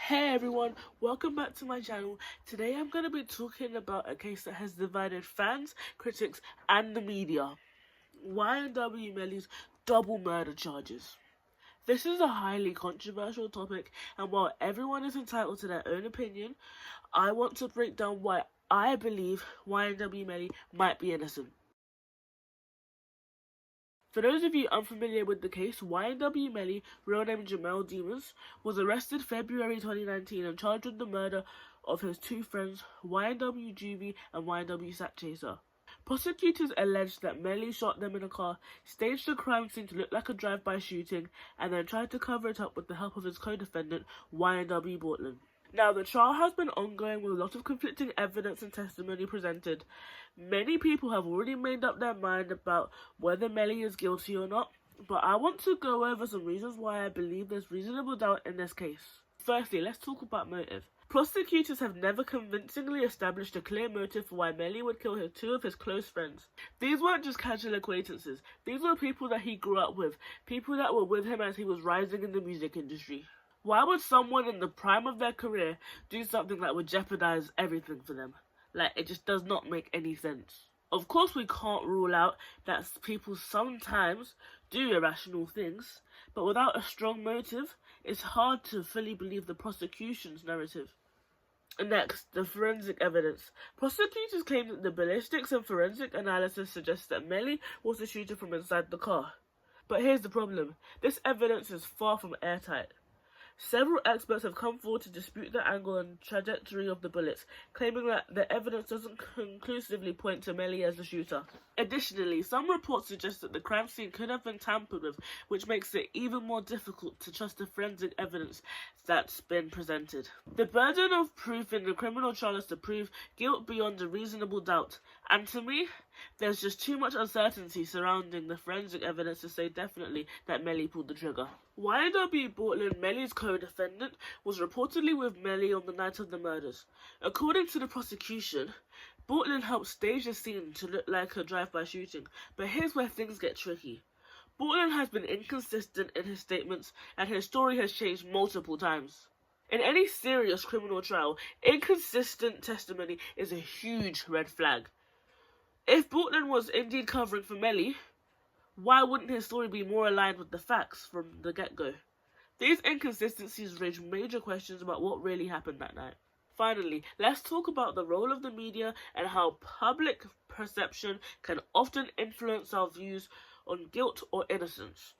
Hey everyone, welcome back to my channel. Today I'm going to be talking about a case that has divided fans, critics and the media. YNW Melly's double murder charges. This is a highly controversial topic, and while everyone is entitled to their own opinion, I want to break down why I believe YNW Melly might be innocent. For those of you unfamiliar with the case, YNW Melly, real name Jamel Demons, was arrested February 2019 and charged with the murder of his two friends, YNW Juvie and YNW Sat Chaser. Prosecutors alleged that Melly shot them in a car, staged the crime scene to look like a drive-by shooting, and then tried to cover it up with the help of his co-defendant, YNW Portland. Now, the trial has been ongoing with a lot of conflicting evidence and testimony presented. Many people have already made up their mind about whether Melly is guilty or not, but I want to go over some reasons why I believe there's reasonable doubt in this case. Firstly, let's talk about motive. Prosecutors have never convincingly established a clear motive for why Melly would kill two of his close friends. These weren't just casual acquaintances, these were people that he grew up with, people that were with him as he was rising in the music industry. Why would someone in the prime of their career do something that would jeopardize everything for them? Like, it just does not make any sense. Of course, we can't rule out that people sometimes do irrational things, but without a strong motive, it's hard to fully believe the prosecution's narrative. Next, the forensic evidence. Prosecutors claim that the ballistics and forensic analysis suggests that Melly was the shooter from inside the car. But here's the problem. This evidence is far from airtight. Several experts have come forward to dispute the angle and trajectory of the bullets, claiming that the evidence doesn't conclusively point to Melly as the shooter. Additionally, some reports suggest that the crime scene could have been tampered with, which makes it even more difficult to trust the forensic evidence that's been presented. The burden of proof in the criminal trial is to prove guilt beyond a reasonable doubt, and to me, there's just too much uncertainty surrounding the forensic evidence to say definitely that Melly pulled the trigger. YNW Portland, Melly's co-defendant, was reportedly with Melly on the night of the murders. According to the prosecution, Portland helped stage the scene to look like a drive-by shooting, but here's where things get tricky. Portland has been inconsistent in his statements, and his story has changed multiple times. In any serious criminal trial, inconsistent testimony is a huge red flag. If Portland was indeed covering for Melly, why wouldn't his story be more aligned with the facts from the get-go? These inconsistencies raise major questions about what really happened that night. Finally, let's talk about the role of the media and how public perception can often influence our views on guilt or innocence.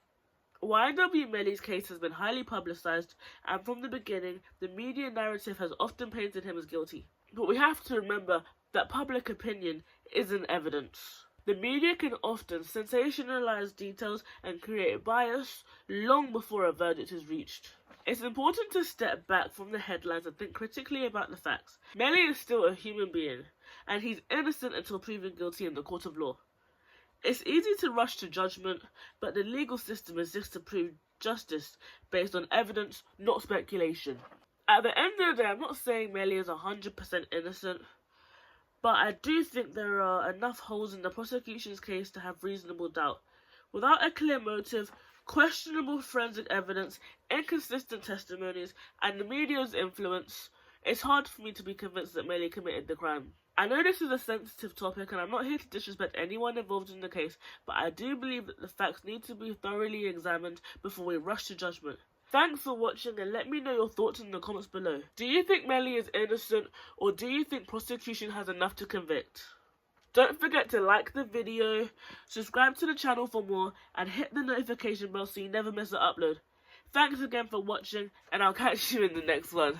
YNW Melly's case has been highly publicized, and from the beginning, the media narrative has often painted him as guilty. But we have to remember that public opinion isn't evidence. The media can often sensationalize details and create bias long before a verdict is reached. It's important to step back from the headlines and think critically about the facts. Melly is still a human being, and he's innocent until proven guilty in the court of law. It's easy to rush to judgment, but the legal system exists to prove justice based on evidence, not speculation. At the end of the day, I'm not saying Melly is 100% innocent, but I do think there are enough holes in the prosecution's case to have reasonable doubt. Without a clear motive, questionable forensic evidence, inconsistent testimonies, and the media's influence, it's hard for me to be convinced that Melly committed the crime. I know this is a sensitive topic, and I'm not here to disrespect anyone involved in the case, but I do believe that the facts need to be thoroughly examined before we rush to judgment. Thanks for watching, and let me know your thoughts in the comments below. Do you think Melly is innocent, or do you think prosecution has enough to convict? Don't forget to like the video, subscribe to the channel for more, and hit the notification bell so you never miss an upload. Thanks again for watching, and I'll catch you in the next one.